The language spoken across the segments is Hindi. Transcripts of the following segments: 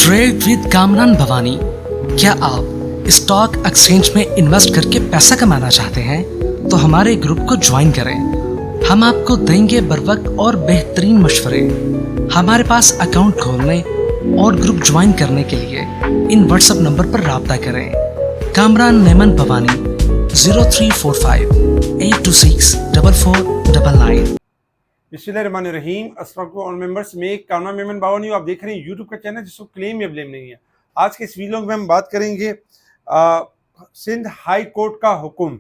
Trade with Kamran Bhavani. क्या आप स्टॉक एक्सचेंज में इन्वेस्ट करके पैसा कमाना चाहते हैं तो हमारे ग्रुप को ज्वाइन करें। हम आपको देंगे बर वक्त और बेहतरीन मशवरे। हमारे पास अकाउंट खोलने और ग्रुप ज्वाइन करने के लिए इन व्हाट्सएप नंबर पर राब्ता करें। कामरान नेमन भवानी 0345-826-4499। बिस्मिल्लाहिर्रहमानिर्रहीम। अस्सलाम वालेकुम ऑल मेंबर्स। मैं कामरान मेमन बावनी हूँ। आप देख रहे हैं यूट्यूब का चैनल जिसको क्लेम या ब्लेम नहीं है। आज के इस वीडियो में हम बात करेंगे सिंध हाई कोर्ट का हुक्म,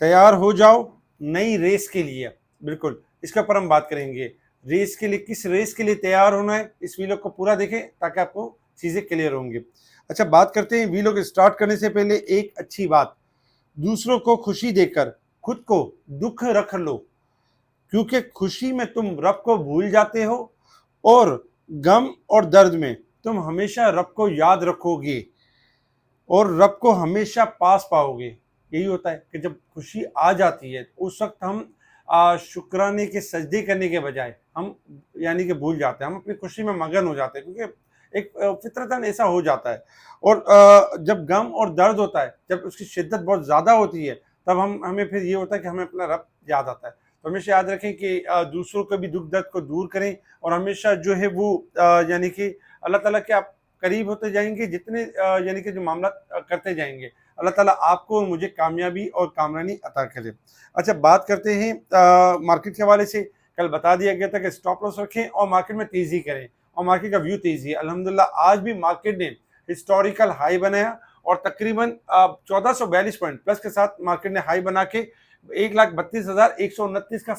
तैयार हो जाओ नई रेस के लिए। बिल्कुल इसके ऊपर हम बात करेंगे। रेस के लिए, किस रेस के लिए तैयार होना है, इस वीडियो को पूरा देखें ताकि आपको चीज़ें क्लियर होंगी। अच्छा, बात करते हैं। वीडियो को स्टार्ट करने से पहले एक अच्छी बात, दूसरों को खुशी देकर खुद को दुख रख लो, क्योंकि खुशी में तुम रब को भूल जाते हो और गम और दर्द में तुम हमेशा रब को याद रखोगे और रब को हमेशा पास पाओगे। यही होता है कि जब खुशी आ जाती है उस वक्त हम शुक्राने के सजदे करने के बजाय हम यानी कि भूल जाते हैं, हम अपनी खुशी में मगन हो जाते हैं, क्योंकि एक फितरतन ऐसा हो जाता है। और जब गम और दर्द होता है, जब उसकी शिद्दत बहुत ज़्यादा होती है, तब हमें फिर ये होता है कि हमें अपना रब याद आता है। तो हमेशा याद रखें कि दूसरों के भी दुख दर्द को दूर करें और हमेशा जो है वो यानी कि अल्लाह ताला के आप करीब होते जाएंगे। जितने यानी कि जो मामला करते जाएंगे, अल्लाह ताला आपको और मुझे कामयाबी और कामरानी अता करे। अच्छा, बात करते हैं मार्केट के हवाले से। कल बता दिया गया था कि स्टॉप लॉस रखें और मार्केट में तेज़ी करें, और मार्केट का व्यू तेज़ी है। अल्हम्दुलिल्लाह आज भी मार्केट ने हिस्टोरिकल हाई बनाया और तकरीबन 1442 पॉइंट प्लस के साथ मार्केट ने हाई बना के 1,32,129 का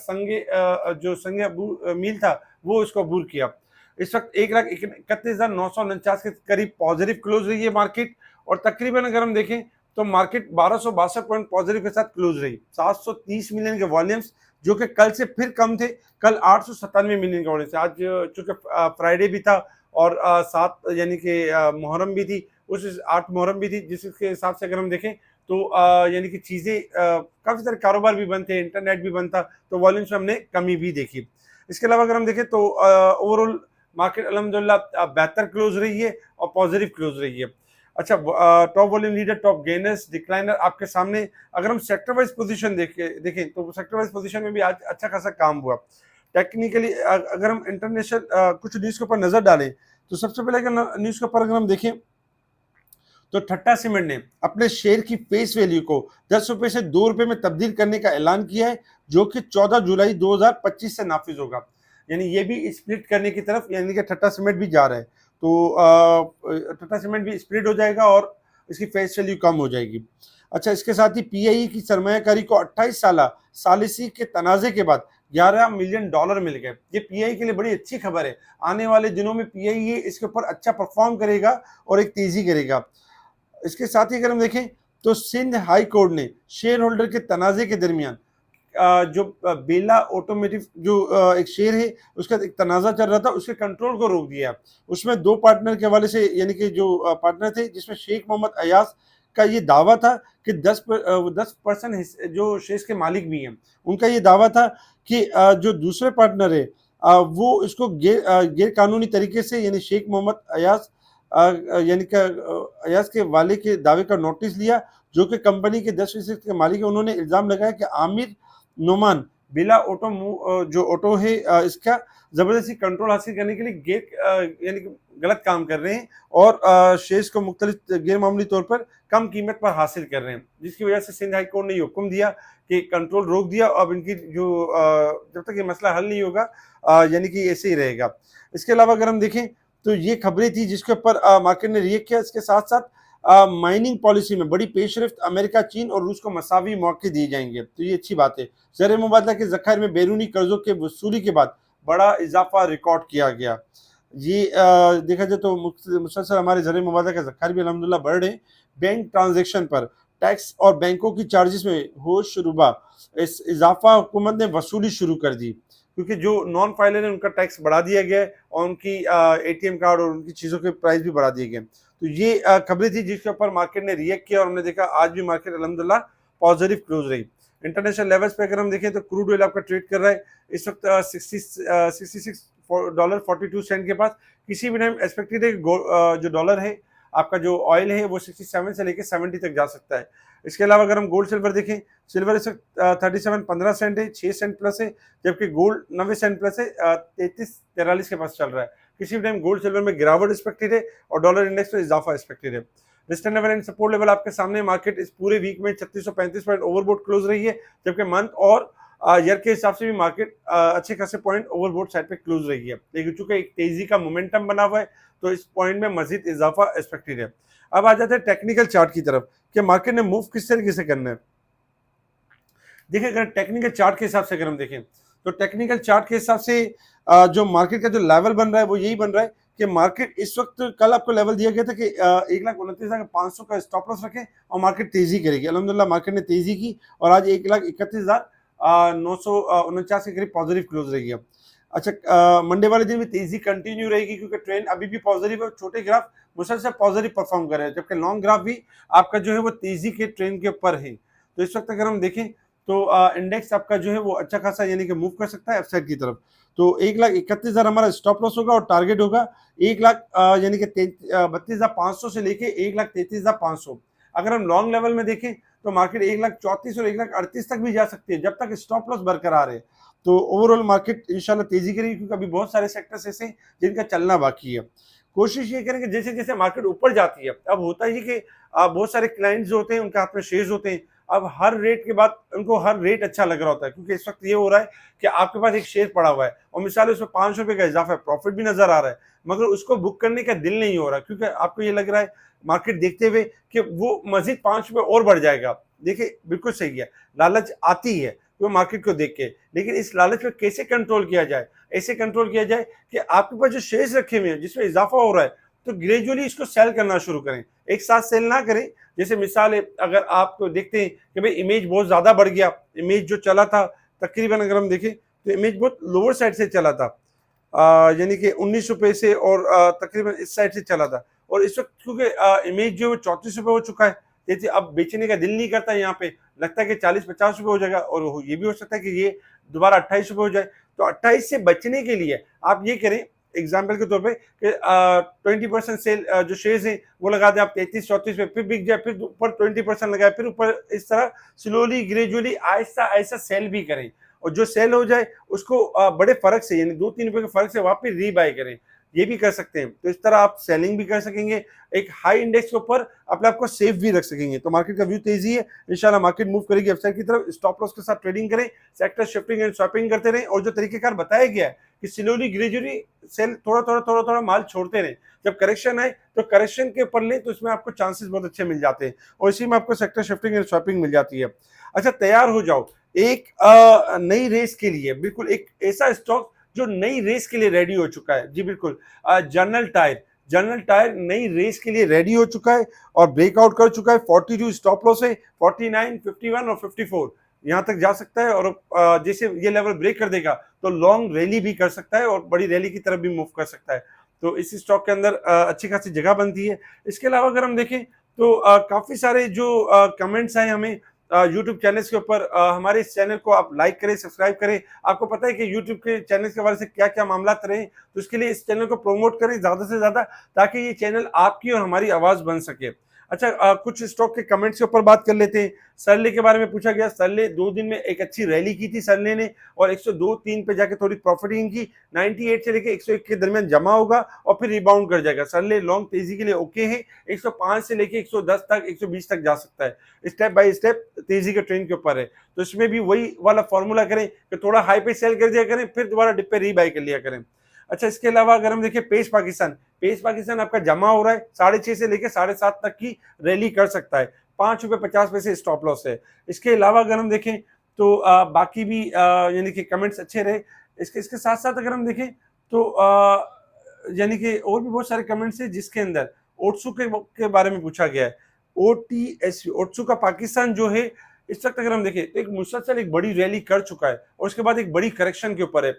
जो संगे मील था वो इसको अबूर किया। इस वक्त 1,31,949 के करीब पॉजिटिव क्लोज रही है मार्केट, और तकरीबन अगर हम देखें तो मार्केट 1262 पॉइंट पॉजिटिव के साथ क्लोज रही। 730 मिलियन के वॉल्यूम्स जो कि कल से फिर कम थे। कल 897 मिलियन के वॉल्यूम्स। आज चूंकि फ्राइडे भी था और 7 यानी कि मुहर्रम भी थी, उस 8 मुहर्रम भी थी, जिसके हिसाब से अगर हम देखें तो यानी कि चीज़ें काफ़ी सारे कारोबार भी बंद थे, इंटरनेट भी बंद था, तो वॉल्यूम्स में हमने कमी भी देखी। इसके अलावा अगर हम देखें तो ओवरऑल मार्केट अल्हम्दुलिल्लाह बेहतर क्लोज रही है और पॉजिटिव क्लोज रही है। अच्छा, top volume leader, top gainers, decliner आपके सामने। अगर हम सेक्टर वाइज पोजीशन देखें तो सेक्टर वाइज पोजीशन में भी आज अच्छा खासा काम हुआ। टेक्निकली अगर हम इंटरनेशनल कुछ न्यूज़ के ऊपर नज़र डालें तो सबसे पहले अगर न्यूज़ के ऊपर अगर हम देखें तो ठट्टा सीमेंट ने अपने शेयर की फेस वैल्यू को 10 रुपए से 2 रुपए में तब्दील करने का ऐलान किया है, जो कि 14 जुलाई 2025 से नाफिज होगा। यानी ये भी स्प्लिट करने की तरफ यानी कि ठट्टा सीमेंट भी जा रहा है। तो ठट्टा सीमेंट भी स्प्लिट हो जाएगा और इसकी फेस वैल्यू कम हो जाएगी। अच्छा, इसके साथ ही पीआईई की सरमायाकारी को 28 साल सालिसी के तनाज़े के बाद $11 मिलियन मिल गए। ये पीआईई के लिए बड़ी अच्छी खबर है। आने वाले दिनों में पीआईई इसके ऊपर अच्छा परफॉर्म करेगा और एक तेजी करेगा। इसके साथ ही अगर हम देखें तो सिंध हाई कोर्ट ने शेयर होल्डर के तनाज़े के दरमियान जो बेला ऑटोमेटिव जो एक शेयर है उसका एक तनाज़ा चल रहा था, उसके कंट्रोल को रोक दिया। उसमें 2 पार्टनर के हवाले से यानी कि जो पार्टनर थे, जिसमें शेख मोहम्मद अयाज का ये दावा था कि 10% जो शेयर्स के मालिक भी हैं, उनका ये दावा था कि जो दूसरे पार्टनर है वो इसको गैर कानूनी तरीके से यानी शेख मोहम्मद अयाज यानी कि अयाज के वाले के दावे का नोटिस लिया, जो कि कंपनी के 10% के मालिक है। उन्होंने इल्ज़ाम लगाया कि आमिर नोमान बिला जो ऑटो है इसका ज़बरदस्ती कंट्रोल हासिल करने के लिए यानी कि गलत काम कर रहे हैं और शेयर्स को मुख्तलिफ गैर मामूली तौर पर कम कीमत पर हासिल कर रहे हैं, जिसकी वजह से सिंध हाई कोर्ट ने ये हुक्म दिया कि कंट्रोल रोक दिया। अब इनकी जो जब तक ये मसला हल नहीं होगा यानी कि ऐसे ही रहेगा। इसके अलावा अगर हम देखें तो ये खबरें थी जिसके ऊपर मार्केट ने रिएक्ट किया। इसके साथ साथ माइनिंग पॉलिसी में बड़ी पेशरफ्त, अमेरिका, चीन और रूस को मसावी मौके दिए जाएंगे, तो ये अच्छी बात है। ज़र मुबादला के ज़खायर में बैरूनी कर्जों के वसूली के बाद बड़ा इजाफा रिकॉर्ड किया गया। ये देखा जाए तो मुसलसल हमारे ज़र मुबादला के ज़खायर भी अल्हम्दुलिल्लाह बढ़ रहे हैं। बैंक ट्रांजेक्शन पर टैक्स और बैंकों की चार्जेस में होश रुबा इस इजाफा हुकूमत ने वसूली शुरू कर दी, क्योंकि जो नॉन फाइलर है उनका टैक्स बढ़ा दिया गया है और उनकी एटीएम कार्ड और उनकी चीज़ों के प्राइस भी बढ़ा दिए गए। तो ये खबरें थी जिसके ऊपर मार्केट ने रिएक्ट किया और हमने देखा आज भी मार्केट अल्हम्दुलिल्लाह पॉजिटिव क्लोज रही। इंटरनेशनल लेवल्स पे अगर हम देखें तो क्रूड ऑयल आपका ट्रेड कर रहा है इस वक्त डॉलर 42 सेंट के पास। किसी भी टाइम एक्सपेक्टेड है जो डॉलर है आपका जो ऑयल है वो 67 से लेकर 70 तक जा सकता है। इसके अलावा अगर हम गोल्ड सिल्वर देखें, सिल्वर इस वक्त 37 15 सेंट है, 6 सेंट प्लस है, जबकि गोल्ड 90 सेंट प्लस है, 33 43 के पास चल रहा है। किसी भी टाइम गोल्ड सिल्वर में गिरावट एक्सपेक्टेड है और डॉलर इंडेक्स में इजाफा एक्सपेक्टेड है। Resistance level and support level आपके सामने, मार्केट इस पूरे वीक में 3635 पॉइंट ओवरबोट क्लोज रही है, जबकि मंथ और ईयर के हिसाब से भी मार्केट अच्छे खासे पॉइंट ओवरबोट साइड पे क्लोज रही है। लेकिन चूंकि एक तेजी का मोमेंटम बना हुआ है तो इस पॉइंट में मजीद इजाफा एक्सपेक्टेड है। अब आ जाते हैं टेक्निकल चार्ट की तरफ कि मार्केट ने मूव किस तरीके से करना है। देखिए, अगर टेक्निकल चार्ट के हिसाब से अगर हम देखें तो टेक्निकल चार्ट के हिसाब से जो मार्केट का जो लेवल बन रहा है वो यही बन रहा है कि मार्केट इस वक्त, कल आपको लेवल दिया गया था कि 1,29,500 का स्टॉप लॉस रखें और मार्केट तेजी करेगी। अल्हम्दुलिल्लाह मार्केट ने तेजी की और आज 1,31,949 के करीब पॉजिटिव क्लोज रही है। अच्छा, मंडे वाले दिन भी तेजी कंटिन्यू रहेगी क्योंकि ट्रेंड अभी भी पॉजिटिव है। छोटे ग्राफ मुसलसल पॉजिटिव परफॉर्म कर रहे हैं, जबकि लॉन्ग ग्राफ भी आपका जो है वो तेजी के ट्रेंड के ऊपर है। तो इस वक्त अगर हम देखें तो इंडेक्स आपका जो है वो अच्छा खासा यानी कि मूव कर सकता है अपसाइड की तरफ। तो 1,31,000 हमारा स्टॉप लॉस होगा और टारगेट होगा 1,00,000 यानी कि 32,500 से लेके 1,33,500। अगर हम लॉन्ग लेवल में देखें तो मार्केट 1,34,000 और 1,38,000 तक भी जा सकती है जब तक स्टॉप लॉस बरकरार है। तो ओवरऑल मार्केट इंशाल्लाह तेजी करेगी क्योंकि अभी बहुत सारे सेक्टर्स ऐसे जिनका चलना बाकी है। कोशिश ये करें कि जैसे जैसे मार्केट ऊपर जाती है, अब होता ही कि बहुत सारे क्लाइंट्स जो होते हैं उनके हाथ में शेयर्स होते हैं। अब हर रेट के बाद उनको हर रेट अच्छा लग रहा होता है क्योंकि इस वक्त ये हो रहा है कि आपके पास एक शेयर पड़ा हुआ है और मिसाल उसमें 5 रुपए का इजाफा है, प्रॉफिट भी नजर आ रहा है, मगर उसको बुक करने का दिल नहीं हो रहा क्योंकि आपको ये लग रहा है मार्केट देखते हुए कि वो मजीद 5 रुपए और बढ़ जाएगा। देखिए, बिल्कुल सही है, लालच आती है वो मार्केट को देख के, लेकिन इस लालच में कैसे कंट्रोल किया जाए? ऐसे कंट्रोल किया जाए कि आपके पास जो शेयर्स रखे हुए हैं जिसमें इजाफा हो रहा है तो ग्रेजुअली इसको सेल करना शुरू करें, एक साथ सेल ना करें। जैसे मिसाल है, अगर आप देखते हैं कि भाई इमेज बहुत ज्यादा बढ़ गया, इमेज जो चला था तकरीबन अगर हम देखें तो इमेज बहुत लोअर साइड से चला था, यानी कि 19 रुपए से और तकरीबन इस साइड से चला था और इस वक्त क्योंकि इमेज जो 34 रुपए हो चुका है, जैसे अब बेचने का दिल नहीं करता, यहाँ पे लगता है कि 40-50 रुपए हो जाएगा और ये भी हो सकता है कि ये दोबारा 28 रुपए हो जाए। तो 28 से बचने के लिए आप ये करें, एग्जाम्पल के तौर पे कि 20% सेल जो शेयर्स हैं वो लगा दें आप 33-34 पे, फिर बिक जाए, फिर ऊपर 20% लगाए, फिर ऊपर, इस तरह slowly gradually Aahista Aahista cell भी करें और जो सेल हो जाए उसको बड़े फर्क से यानी 2-3 रुपए के फर्क से वापस रीबाय करें, ये भी कर सकते हैं। तो इस तरह आप सेलिंग भी कर सकेंगे, एक हाई इंडेक्स के ऊपर अपने आप को सेफ भी रख सकेंगे। तो मार्केट का व्यू तेजी है, इंशाल्लाह मार्केट मूव करेगी अपसाइड की तरफ। स्टॉप लॉस के साथ ट्रेडिंग करें, सेक्टर शिफ्टिंग एंड स्वैपिंग करते रहें और जो तरीकेकार बताया गया है कि स्लोली ग्रेजुअली सेल थोड़ा माल छोड़ते रहें, जब करेक्शन आए तो करेक्शन के ऊपर लें तो इसमें आपको चांसेस बहुत अच्छे मिल जाते हैं और इसी में आपको सेक्टर शिफ्टिंग एंड स्वैपिंग मिल जाती है। अच्छा, तैयार हो जाओ एक नई रेस के लिए, बिल्कुल एक ऐसा स्टॉक जो नई रेस के लिए रेडी हो चुका है। जी बिल्कुल, जनरल टायर नई रेस के लिए रेडी हो चुका है और ब्रेकआउट कर चुका है। 42 स्टॉप लॉस है, 49, 51 और 54 यहाँ तक जा सकता है और जैसे ये लेवल ब्रेक कर देगा तो लॉन्ग रैली भी कर सकता है और बड़ी रैली की तरफ भी मूव कर सकता है। तो इस स्टॉक के अंदर अच्छी खासी जगह बनती है। इसके अलावा अगर हम देखें तो काफी सारे जो कमेंट्स आए हमें यूट्यूब चैनल्स के ऊपर, हमारे इस चैनल को आप लाइक करें, सब्सक्राइब करें। आपको पता है कि यूट्यूब के चैनल के हवाले से क्या क्या मामला रहे, तो इसके लिए इस चैनल को प्रमोट करें ज्यादा से ज्यादा ताकि ये चैनल आपकी और हमारी आवाज बन सके। अच्छा, कुछ स्टॉक के कमेंट्स के ऊपर बात कर लेते हैं। सरले के बारे में पूछा गया, सरले 2 दिन में एक अच्छी रैली की थी सरले ने और 102-3 पे जाके थोड़ी प्रॉफिटिंग की, 98 से लेके 101 के दरमियान जमा होगा और फिर रिबाउंड कर जाएगा। सरले लॉन्ग तेजी के लिए ओके है, 105 से लेके 110 तक, 120 तक जा सकता है, स्टेप बाय स्टेप तेजी के ट्रेंड के ऊपर है। तो इसमें भी वही वाला फॉर्मूला करें कि थोड़ा हाई पे सेल कर दिया करें, फिर दोबारा डिप पे रीबाई कर लिया करें। अच्छा, इसके अलावा अगर हम देखें पेस पाकिस्तान आपका जमा हो रहा है, 6.5 से लेकर 7.5 तक की रैली कर सकता है, 5 रुपए 50 पैसे स्टॉप लॉस है। इसके अलावा अगर हम देखें तो बाकी भी यानी कि कमेंट्स अच्छे रहे। इसके साथ साथ अगर हम देखें तो यानी कि और भी बहुत सारे कमेंट्स है जिसके अंदर ओट्सू के बारे में पूछा गया है। ओट्सू का पाकिस्तान जो है इस वक्त अगर हम देखें तो एक मुसलसल एक बड़ी रैली कर चुका है और उसके बाद एक बड़ी करेक्शन के ऊपर है।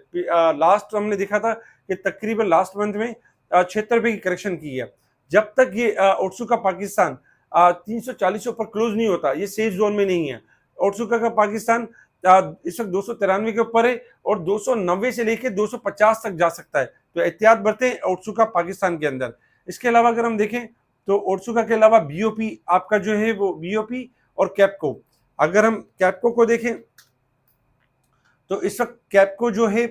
लास्ट हमने देखा था कि तकरीबन लास्ट मंथ में 76 रुपए की करेक्शन की है। जब तक ये ओट्सू का पाकिस्तान 340 ऊपर क्लोज नहीं होता, ये सेफ जोन में नहीं है। ओट्सू का पाकिस्तान इस वक्त 293 के ऊपर है और 290 से लेके 250 तक जा सकता है, तो एहतियात बरतें ओट्सुका पाकिस्तान के अंदर। इसके अलावा अगर हम देखें तो ओट्सुका के अलावा बीओपी आपका जो है वो बीओपी और कैपको, अगर हम कैपको को देखें तो इस वक्त कैपको जो है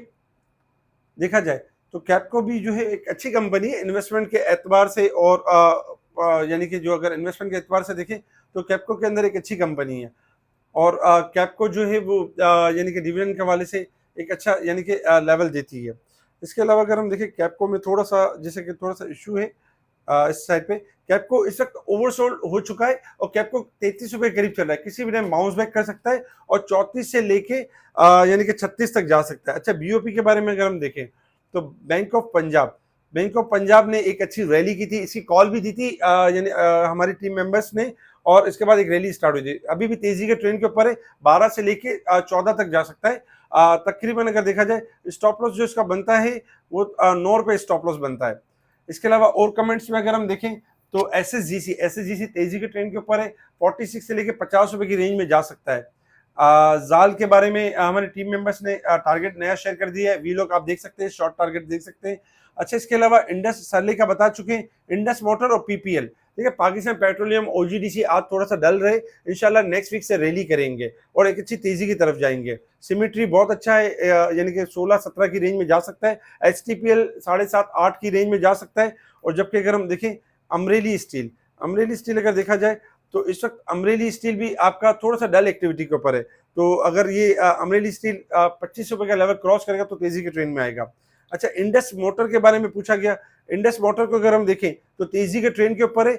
देखा जाए तो कैपको भी जो है एक अच्छी कंपनी है इन्वेस्टमेंट के एतबार से, और यानी कि जो अगर इन्वेस्टमेंट के एतबार से देखें तो कैपको के अंदर एक अच्छी कंपनी है, और कैपको जो है वो यानी कि डिविडेंड के हवाले से एक अच्छा यानी कि लेवल देती है। इसके अलावा अगर हम देखें कैपको में थोड़ा सा जैसे कि थोड़ा सा इशू है इस साइड पे, कैपको इस वक्त ओवरसोल्ड हो चुका है और कैपको 33 रुपए करीब चल रहा है, किसी भी टाइम बाउंस बैक कर सकता है और 34 से लेके यानी कि 36 तक जा सकता है। अच्छा, बीओपी के बारे में अगर हम देखें तो बैंक ऑफ पंजाब ने एक अच्छी रैली की थी, इसकी कॉल भी दी थी यानी हमारी टीम मेंबर्स ने, और इसके बाद एक रैली स्टार्ट हुई थी। अभी भी तेजी के ट्रेंड के ऊपर है, 12 से लेके 14 तक जा सकता है। तकरीबन अगर देखा जाए स्टॉप लॉस जो इसका बनता है वो 9 रुपए स्टॉप लॉस बनता है। इसके अलावा और कमेंट्स में अगर हम देखें तो एसएसजीसी तेजी के ट्रेंड के ऊपर है, 46 से लेके 50 रुपए की रेंज में जा सकता है। जाल के बारे में हमारे टीम मेंबर्स ने टारगेट नया शेयर कर दिया है, वी लोग आप देख सकते हैं, शॉर्ट टारगेट देख सकते हैं। अच्छा, इसके अलावा इंडस सरले का बता चुके हैं, इंडस वाटर और पीपीएल, ठीक है, पाकिस्तान पेट्रोलियम ओजीडीसी आज थोड़ा सा डल रहे, इंशाल्लाह नेक्स्ट वीक से रैली करेंगे और एक अच्छी तेजी की तरफ जाएंगे। सिमेट्री बहुत अच्छा है, यानी कि 16-17 की रेंज में जा सकता है। एचटीपीएल 7.5-8 की रेंज में जा सकता है। और जबकि अगर हम देखें अमरेली स्टील अगर देखा जाए तो इस वक्त अमरेली स्टील भी आपका थोड़ा सा डल एक्टिविटी के ऊपर है, तो अगर ये अमरेली स्टील 25 रुपए का लेवल क्रॉस करेगा तो तेजी के ट्रेंड में आएगा। अच्छा, इंडस मोटर के बारे में पूछा गया, इंडस मोटर को अगर हम देखें तो तेजी के ट्रेंड के ऊपर है,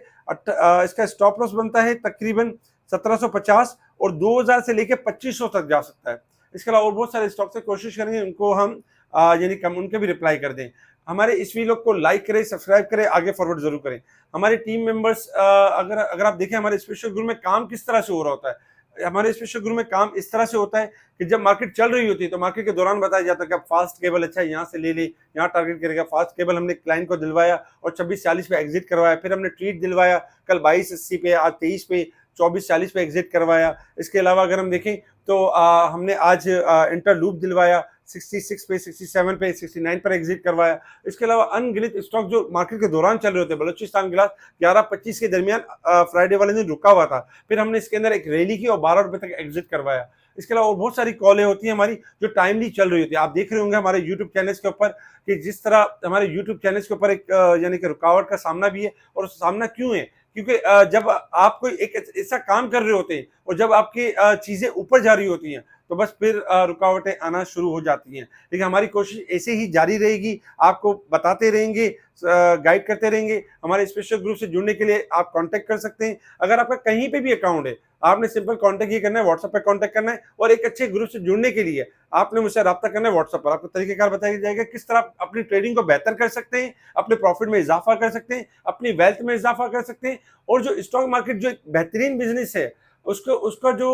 इसका स्टॉप लॉस बनता है तकरीबन 1750 और 2000 से लेके 2500 तक जा सकता है। इसके अलावा और बहुत सारे स्टॉक से कोशिश करेंगे उनको हम यानी कम उनके भी रिप्लाई कर दें। हमारे इस वीडियो को लाइक करें, सब्सक्राइब करें, आगे फॉरवर्ड जरूर करें। हमारे टीम मेंबर्स अगर आप देखें हमारे स्पेशल ग्रुप में काम किस तरह से हो रहा होता है, हमारे स्पेशल ग्रुप में काम इस तरह से होता है कि जब मार्केट चल रही होती है तो मार्केट के दौरान बताया जाता है कि आप फास्ट केबल अच्छा है यहाँ से ले ले, यहाँ टारगेट करेगा। फास्ट केबल हमने क्लाइंट को दिलवाया और 26-40 पे एग्जिट करवाया, फिर हमने ट्रीट दिलवाया कल 2280 पे, आज 23 पे, 24-40 पे एग्जिट करवाया। इसके अलावा अगर हम देखें तो हमने आज इंटरलूप दिलवाया 66 पे, 67 पे, 69 पर एग्जिट करवाया। इसके अलावा अनगिनत स्टॉक जो मार्केट के दौरान चल रहे होते हैं, बलूचिस्तान गिलास 11-25 के दरमियान फ्राइडे वाले दिन रुका हुआ था, फिर हमने इसके अंदर एक रैली की और 12 रुपए तक एग्जिट करवाया। इसके अलावा और बहुत सारी कॉलें होती हैं हमारी जो टाइमली चल रही होती है। आप देख रहे होंगे हमारे यूट्यूब चैनल के ऊपर कि जिस तरह हमारे यूट्यूब चैनल के ऊपर एक यानी कि रुकावट का सामना भी है, और सामना क्यों है, क्योंकि जब आप कोई एक ऐसा काम कर रहे होते हैं और जब आपकी चीजें ऊपर जा रही होती हैं तो बस फिर रुकावटें आना शुरू हो जाती हैं। लेकिन हमारी कोशिश ऐसे ही जारी रहेगी, आपको बताते रहेंगे, गाइड करते रहेंगे। हमारे स्पेशल ग्रुप से जुड़ने के लिए आप कांटेक्ट कर सकते हैं। अगर आपका कहीं पे भी अकाउंट है, आपने सिंपल कांटेक्ट ये करना है, व्हाट्सएप पे कांटेक्ट करना है, और एक अच्छे ग्रुप से जुड़ने के लिए आपने मुझसे रब्ता करना है व्हाट्सएप पर। आपको तरीकेकार बताया जाएगा किस तरह आप अपनी ट्रेडिंग को बेहतर कर सकते हैं, अपने प्रॉफिट में इजाफा कर सकते हैं, अपनी वेल्थ में इजाफा कर सकते हैं, और जो स्टॉक मार्केट जो एक बेहतरीन बिजनेस है उसको उसका जो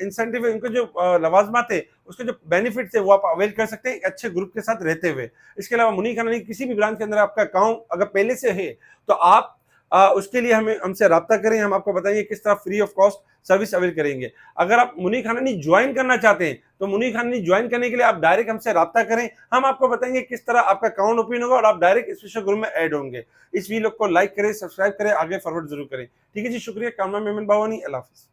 इंसेंटिव है, उनके जो लवाजमात है, उसके जो बेनिफिट्स है वो आप अवेल कर सकते हैं अच्छे ग्रुप के साथ रहते हुए। इसके अलावा मुनीर खानानी किसी भी ब्रांच के अंदर आपका अकाउंट अगर पहले से है तो आप उसके लिए हमसे रब्ता करें, हम आपको बताएंगे किस तरह free of cost service avail करेंगे। अगर आप मुनीर खानानी ज्वाइन करना चाहते हैं तो मुनीर खानानी ज्वाइन करने के लिए आप डायरेक्ट हमसे रब्ता करें, हम आपको बताएंगे किस तरह आपका अकाउंट ओपन होगा और आप डायरेक्ट स्पेशल ग्रुप में ऐड होंगे। इस वीडियो को लाइक करें, सब्सक्राइब करें, आगे फॉरवर्ड जरूर करें। ठीक है जी, शुक्रिया। कामना मेमन बावानी, अल्लाह हाफिज़।